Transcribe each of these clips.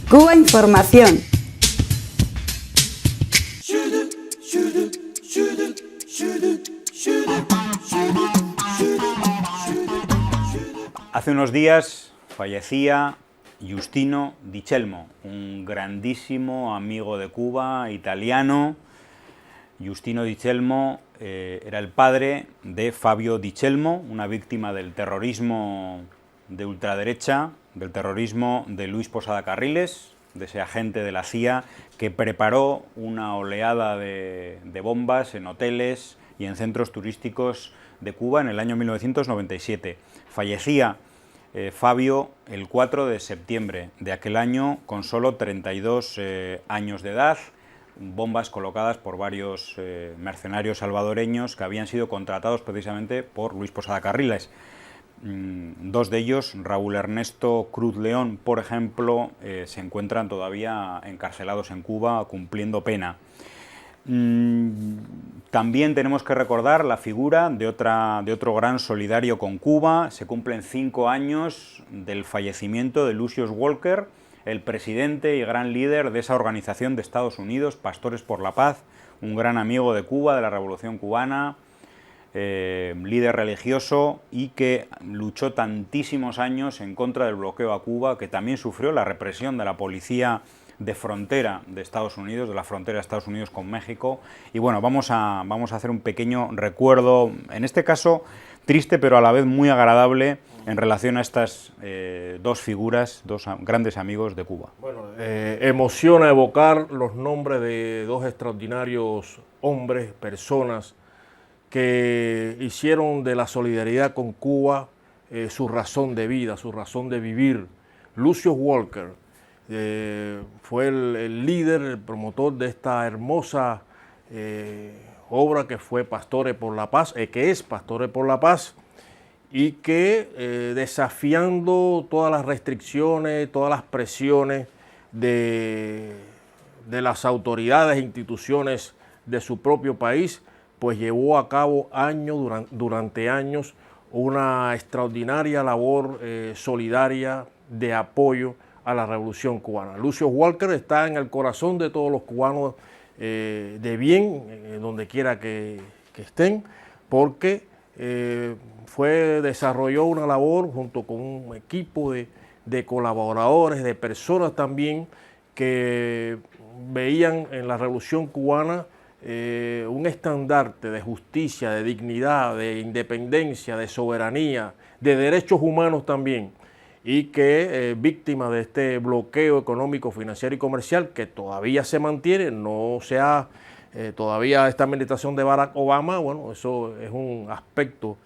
Cuba Información. Hace unos días fallecía Giustino Di Celmo, un grandísimo amigo de Cuba, italiano. Giustino Di Celmo era el padre de Fabio Di Celmo, una víctima del terrorismo de ultraderecha, del terrorismo de Luis Posada Carriles, de ese agente de la CIA que preparó una oleada de bombas en hoteles y en centros turísticos de Cuba en el año 1997. Fallecía Fabio el 4 de septiembre de aquel año con solo 32 años de edad, bombas colocadas por varios mercenarios salvadoreños que habían sido contratados precisamente por Luis Posada Carriles. Dos de ellos, Raúl Ernesto Cruz León, por ejemplo, se encuentran todavía encarcelados en Cuba cumpliendo pena. También tenemos que recordar la figura de otro gran solidario con Cuba. Se cumplen 5 años del fallecimiento de Lucius Walker, el presidente y gran líder de esa organización de Estados Unidos, Pastores por la Paz, un gran amigo de Cuba, de la Revolución Cubana, líder religioso y que luchó tantísimos años en contra del bloqueo a Cuba, que también sufrió la represión de la policía de frontera de Estados Unidos, de la frontera de Estados Unidos con México. Y bueno, vamos a hacer un pequeño recuerdo, en este caso triste pero a la vez muy agradable en relación a estas dos figuras, dos grandes amigos de Cuba. Bueno, emociona evocar los nombres de dos extraordinarios hombres, personas que hicieron de la solidaridad con Cuba su razón de vida, su razón de vivir. Lucius Walker fue el líder, el promotor de esta hermosa obra que fue Pastores por la Paz, que es Pastores por la Paz, y que desafiando todas las restricciones, todas las presiones de las autoridades e instituciones de su propio país, pues llevó a cabo durante años una extraordinaria labor solidaria de apoyo a la Revolución Cubana. Lucius Walker está en el corazón de todos los cubanos de bien, donde quiera que estén, porque desarrolló una labor junto con un equipo de colaboradores, de personas también que veían en la Revolución Cubana un estandarte de justicia, de dignidad, de independencia, de soberanía, de derechos humanos también, y que víctima de este bloqueo económico, financiero y comercial que todavía se mantiene, no se ha todavía esta administración de Barack Obama, bueno, eso es un aspecto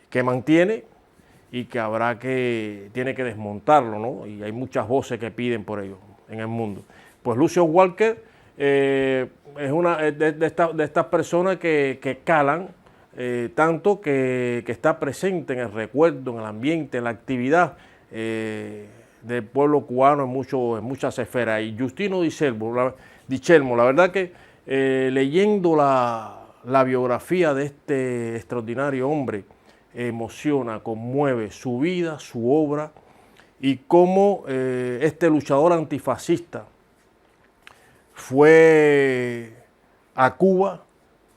que mantiene y que tiene que desmontarlo, ¿no? Y hay muchas voces que piden por ello en el mundo. Pues Lucius Walker es una de estas personas que calan, tanto que está presente en el recuerdo, en el ambiente, en la actividad del pueblo cubano en muchas esferas. Y Giustino Di Celmo, la verdad que leyendo la biografía de este extraordinario hombre, emociona, conmueve su vida, su obra, y cómo este luchador antifascista fue a Cuba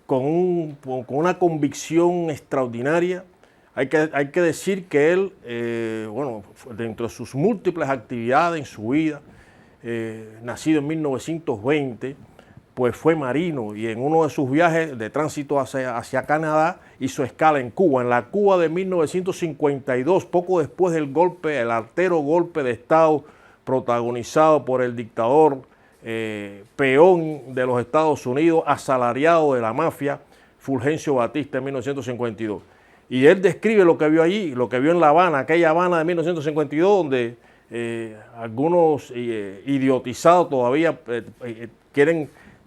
con una convicción extraordinaria. Hay que decir que él, dentro de sus múltiples actividades en su vida, nacido en 1920, pues fue marino, y en uno de sus viajes de tránsito hacia Canadá hizo escala en Cuba. En la Cuba de 1952, poco después del golpe, el artero golpe de Estado protagonizado por el dictador peón de los Estados Unidos, asalariado de la mafia, Fulgencio Batista, en 1952. Y él describe lo que vio allí, lo que vio en La Habana, aquella Habana de 1952, donde algunos idiotizados todavía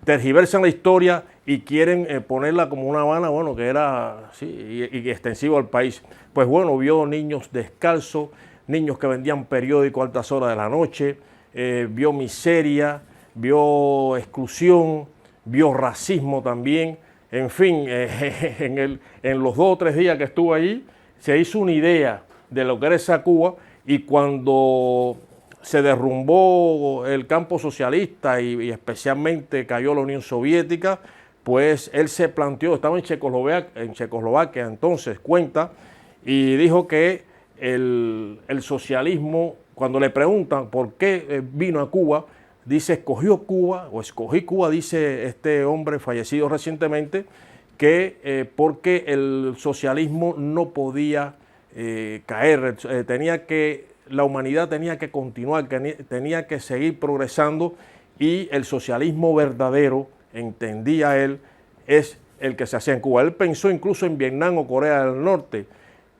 tergiversan la historia y quieren ponerla como una Habana, bueno, que era sí, y extensivo al país. Pues bueno, vio niños descalzos, niños que vendían periódicos a altas horas de la noche, vio miseria, vio exclusión, vio racismo también. En fin, en los 2 o 3 días que estuvo allí, se hizo una idea de lo que era esa Cuba, y cuando se derrumbó el campo socialista y especialmente cayó la Unión Soviética, pues él se planteó, estaba en Checoslovaquia entonces, cuenta, y dijo que el socialismo, cuando le preguntan por qué vino a Cuba, dice escogió Cuba, o escogí Cuba, dice este hombre fallecido recientemente, que porque el socialismo no podía caer, la humanidad tenía que continuar, tenía que seguir progresando, y el socialismo verdadero, entendía él, es el que se hacía en Cuba. Él pensó incluso en Vietnam o Corea del Norte,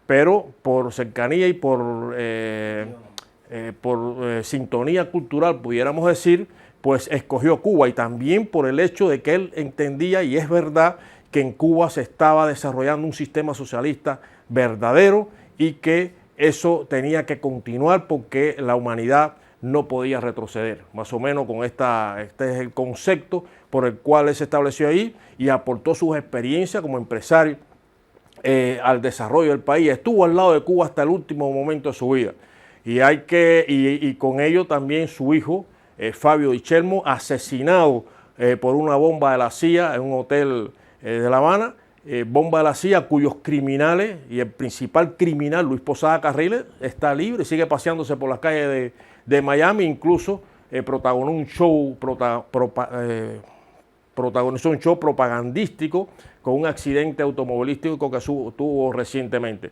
pero por cercanía y por sintonía cultural, pudiéramos decir, pues escogió Cuba, y también por el hecho de que él entendía, y es verdad, que en Cuba se estaba desarrollando un sistema socialista verdadero y que eso tenía que continuar porque la humanidad no podía retroceder. Más o menos con este es el concepto por el cual él se estableció ahí y aportó sus experiencias como empresario al desarrollo del país. Estuvo al lado de Cuba hasta el último momento de su vida. Y con ello también su hijo, Fabio Di Chelmo, asesinado por una bomba de la CIA en un hotel de La Habana, bomba de la CIA cuyos criminales, y el principal criminal, Luis Posada Carriles, está libre, sigue paseándose por las calles de Miami, incluso protagonizó un show propagandístico con un accidente automovilístico que tuvo recientemente.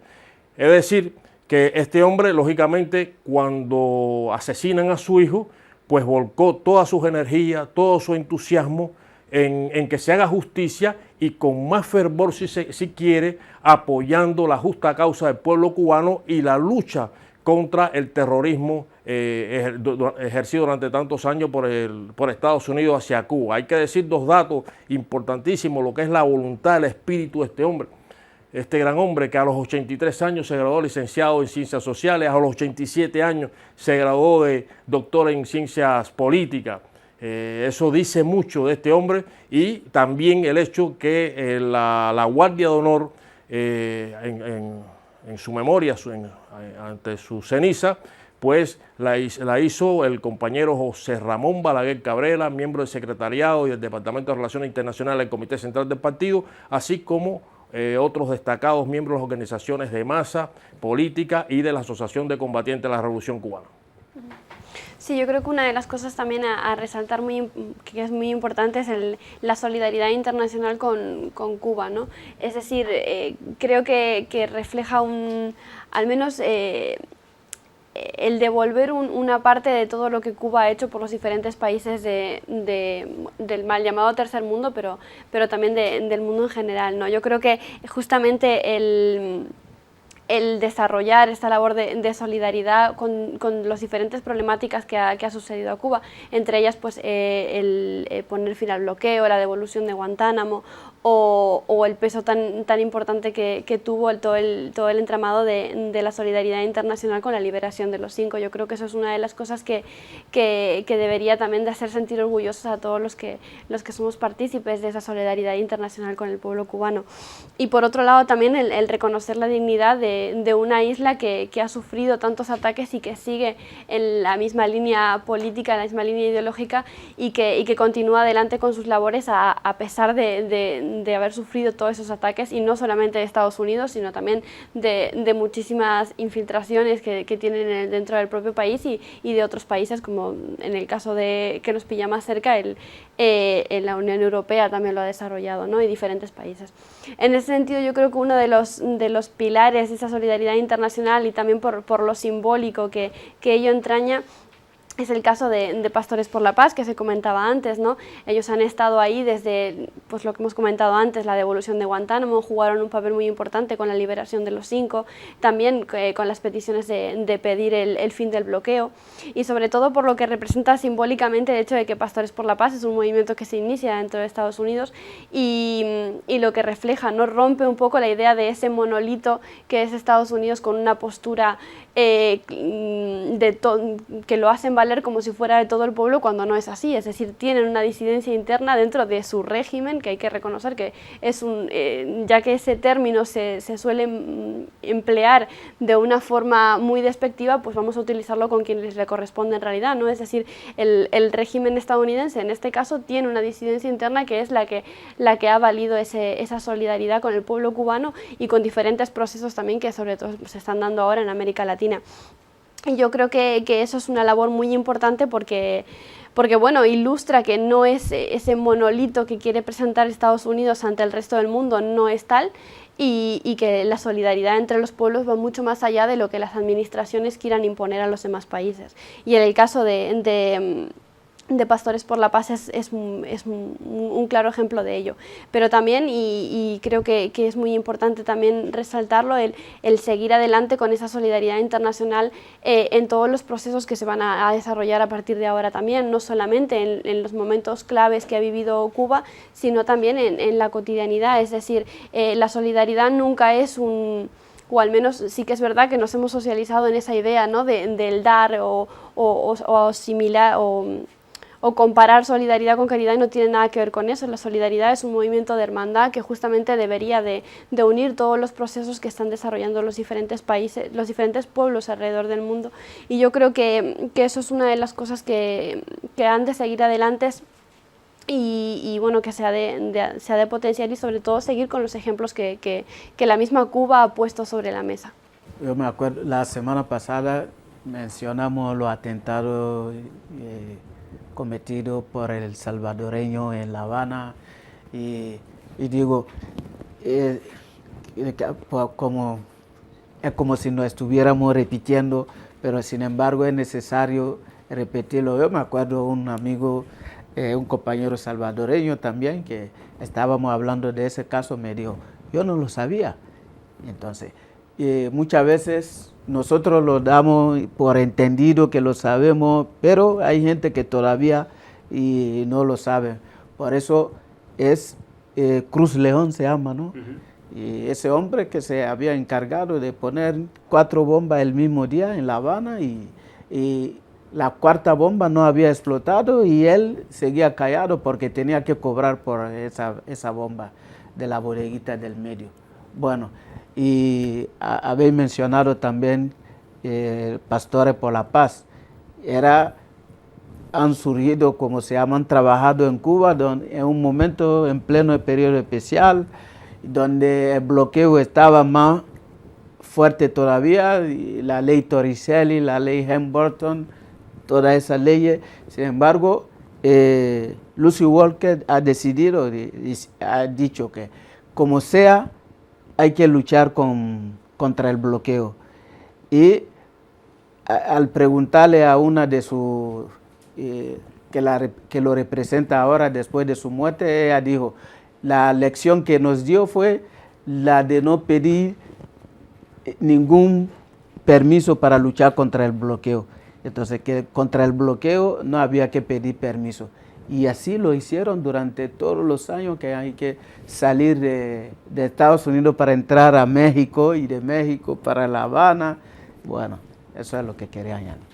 Es decir, que este hombre, lógicamente, cuando asesinan a su hijo, pues volcó todas sus energías, todo su entusiasmo en que se haga justicia, y con más fervor, si quiere, apoyando la justa causa del pueblo cubano y la lucha contra el terrorismo ejercido durante tantos años por Estados Unidos hacia Cuba. Hay que decir dos datos importantísimos, lo que es la voluntad, el espíritu de este hombre. Este gran hombre que a los 83 años se graduó licenciado en Ciencias Sociales, a los 87 años se graduó de doctor en Ciencias Políticas. Eso dice mucho de este hombre, y también el hecho que la Guardia de Honor, en su memoria, ante su ceniza, pues la hizo el compañero José Ramón Balaguer Cabrera, miembro del secretariado y del Departamento de Relaciones Internacionales del Comité Central del Partido, así como otros destacados miembros de las organizaciones de masa política y de la Asociación de Combatientes de la Revolución Cubana. Sí, yo creo que una de las cosas también a resaltar que es muy importante es la solidaridad internacional con Cuba, ¿no? Es decir, creo que refleja al menos el devolver una parte de todo lo que Cuba ha hecho por los diferentes países del mal llamado tercer mundo, pero también del mundo en general, ¿no? Yo creo que justamente el desarrollar esta labor de solidaridad con las diferentes problemáticas que ha sucedido a Cuba, entre ellas pues el poner fin al bloqueo, la devolución de Guantánamo, o el peso tan importante que tuvo todo el entramado de la solidaridad internacional con la liberación de los 5. Yo creo que eso es una de las cosas que debería también de hacer sentir orgullosos a todos los que somos partícipes de esa solidaridad internacional con el pueblo cubano. Y por otro lado también el reconocer la dignidad de una isla que ha sufrido tantos ataques y que sigue en la misma línea política, en la misma línea ideológica, y que continúa adelante con sus labores a pesar de haber sufrido todos esos ataques, y no solamente de Estados Unidos, sino también de muchísimas infiltraciones que tienen dentro del propio país y de otros países, como en el caso que nos pilla más cerca, la Unión Europea también lo ha desarrollado, ¿no? Y diferentes países. En ese sentido, yo creo que uno de los pilares de esa solidaridad internacional, y también por lo simbólico que ello entraña, es el caso de Pastores por la Paz, que se comentaba antes, ¿no? Ellos han estado ahí desde, pues lo que hemos comentado antes, la devolución de Guantánamo, jugaron un papel muy importante con la liberación de los 5, también con las peticiones de pedir el fin del bloqueo, y sobre todo por lo que representa simbólicamente el hecho de que Pastores por la Paz es un movimiento que se inicia dentro de Estados Unidos, y lo que refleja, ¿no? Rompe un poco la idea de ese monolito que es Estados Unidos, con una postura que lo hacen valer como si fuera de todo el pueblo cuando no es así. Es decir, tienen una disidencia interna dentro de su régimen, que hay que reconocer que es ya que ese término se suele emplear de una forma muy despectiva, pues vamos a utilizarlo con quienes le corresponde en realidad, ¿no? Es decir, el régimen estadounidense en este caso tiene una disidencia interna que es la que ha valido esa solidaridad con el pueblo cubano y con diferentes procesos también que sobre todo se están dando ahora en América Latina. Y yo creo que eso es una labor muy importante porque bueno, ilustra que no es ese monolito que quiere presentar Estados Unidos ante el resto del mundo, no es tal, y que la solidaridad entre los pueblos va mucho más allá de lo que las administraciones quieran imponer a los demás países. Y en el caso de Pastores por la Paz es un claro ejemplo de ello. Pero también, y creo que es muy importante también resaltarlo, el seguir adelante con esa solidaridad internacional en todos los procesos que se van a desarrollar a partir de ahora también, no solamente en los momentos claves que ha vivido Cuba, sino también en la cotidianidad. Es decir, la solidaridad nunca es o al menos sí que es verdad que nos hemos socializado en esa idea, ¿no?, del dar o similar o comparar solidaridad con caridad, y no tiene nada que ver con eso. La solidaridad es un movimiento de hermandad que justamente debería de unir todos los procesos que están desarrollando los diferentes países, los diferentes pueblos alrededor del mundo, y yo creo que eso es una de las cosas que han de seguir adelante y bueno, que se ha de potenciar, y sobre todo seguir con los ejemplos que la misma Cuba ha puesto sobre la mesa. Yo me acuerdo, la semana pasada mencionamos los atentados cometido por el salvadoreño en La Habana, y digo, es como si nos estuviéramos repitiendo, pero sin embargo es necesario repetirlo. Yo me acuerdo un amigo, un compañero salvadoreño también, que estábamos hablando de ese caso, me dijo, yo no lo sabía. Entonces, muchas veces nosotros lo damos por entendido que lo sabemos, pero hay gente que todavía no lo sabe. Por eso es Cruz León se llama, ¿no? Y ese hombre que se había encargado de poner 4 bombas el mismo día en La Habana, y la 4ª bomba no había explotado y él seguía callado porque tenía que cobrar por esa bomba de la bodeguita del medio. Bueno, y habéis mencionado también Pastores por la Paz. Han surgido, como se llama, han trabajado en Cuba en un momento en pleno periodo especial, donde el bloqueo estaba más fuerte todavía, la ley Torricelli, la ley Helms-Burton, todas esas leyes. Sin embargo, Lucy Walker ha decidido, ha dicho que como sea, hay que luchar contra el bloqueo. Y al preguntarle a una de sus, que lo representa ahora después de su muerte, ella dijo, la lección que nos dio fue la de no pedir ningún permiso para luchar contra el bloqueo. Entonces, que contra el bloqueo no había que pedir permiso. Y así lo hicieron durante todos los años que hay que salir de Estados Unidos para entrar a México, y de México para La Habana. Bueno, eso es lo que quería añadir.